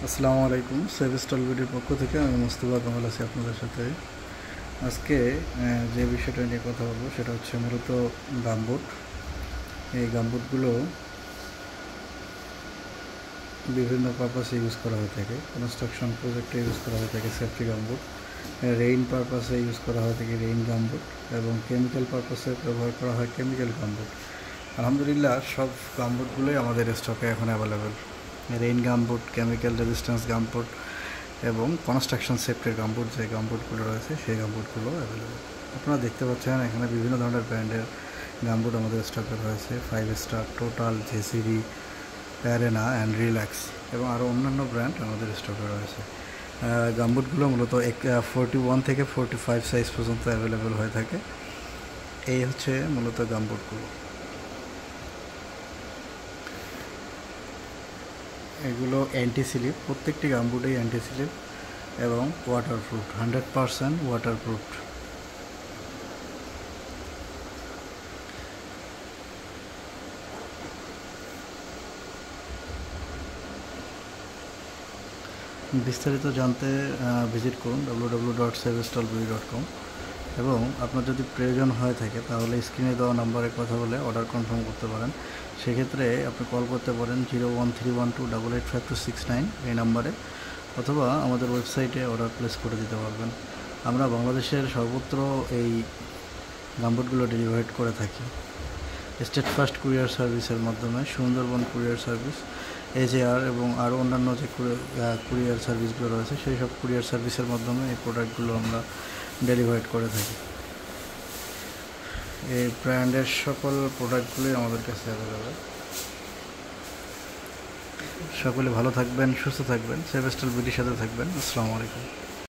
আসসালামু আলাইকুম। Save stall ভিডিওর পক্ষ থেকে আমি মুস্তফা কামাল আছি আপনাদের সাথে। আজকে যে বিষয়টা নিয়ে কথা বলবো সেটা হচ্ছে মূলত গামবুট। এই গামবুটগুলো বিভিন্ন পারপাসে ইউজ করা হয়ে থাকে। কনস্ট্রাকশন প্রজেক্টে ইউজ করা হয়ে থাকে সেফটি গামবুট, রেইন পারপাসে ইউজ করা হয়ে থাকে রেইন গামবুট, এবং কেমিক্যাল পারপাসে ব্যবহার করা হয় কেমিক্যাল গামবুট। আলহামদুলিল্লাহ সব গামবুটগুলোই আমাদের স্টকে এখন available. Rain gumboot, chemical resistance gumboot এবং কনস্ট্রাকশন সেফটির গামবুট, যে গামবুটগুলো রয়েছে সেই গামবুটগুলো অ্যাভেলেবেল। আপনারা দেখতে পাচ্ছেন এখানে বিভিন্ন ধরনের ব্র্যান্ডের গামবুট আমাদের স্টকে রয়েছে। 5 star, total, JCB, arena and relax এবং আরও অন্যান্য ব্র্যান্ড আমাদের স্টকে রয়েছে। গামবুটগুলো মূলত 41 থেকে 45 সাইজ পর্যন্ত অ্যাভেলেবেল হয়ে থাকে। এই হচ্ছে মূলত গামবুটগুলো। এগুলো অ্যান্টি স্লিপ, প্রত্যেকটি গামবুটেই অ্যান্টি স্লিপ এবং ওয়াটারপ্রুফ, 100% ওয়াটারপ্রুফ। বিস্তারিত জানতে ভিজিট করুন www.savestallbury.com এবং আপনার যদি প্রয়োজন হয়ে থাকে তাহলে স্ক্রিনে দেওয়া নাম্বারে কথা বলে অর্ডার কনফার্ম করতে পারেন। সেক্ষেত্রে আপনি কল করতে পারেন 01312885269 এই নাম্বারে, অথবা আমাদের ওয়েবসাইটে অর্ডার প্লেস করে দিতে পারবেন। আমরা বাংলাদেশের সর্বত্র এই গামবুটগুলো ডেলিভারি করে থাকি স্টেট ফার্স্ট কুরিয়ার সার্ভিসের মাধ্যমে। সুন্দরবন কুরিয়ার সার্ভিস, এজেআর এবং আরও অন্যান্য যে কুরিয়ার সার্ভিসগুলো রয়েছে সেই সব কুরিয়ার সার্ভিসের মাধ্যমে এই প্রোডাক্টগুলো আমরা ডেলিভারি করে থাকি। এই ব্র্যান্ডের সকল প্রোডাক্টগুলোই আমাদের কাছে অ্যাভেলেবেল। সকলে ভালো থাকবেন, সুস্থ থাকবেন, সেভ স্টল বিডির সাথে থাকবেন। আসসালামু আলাইকুম।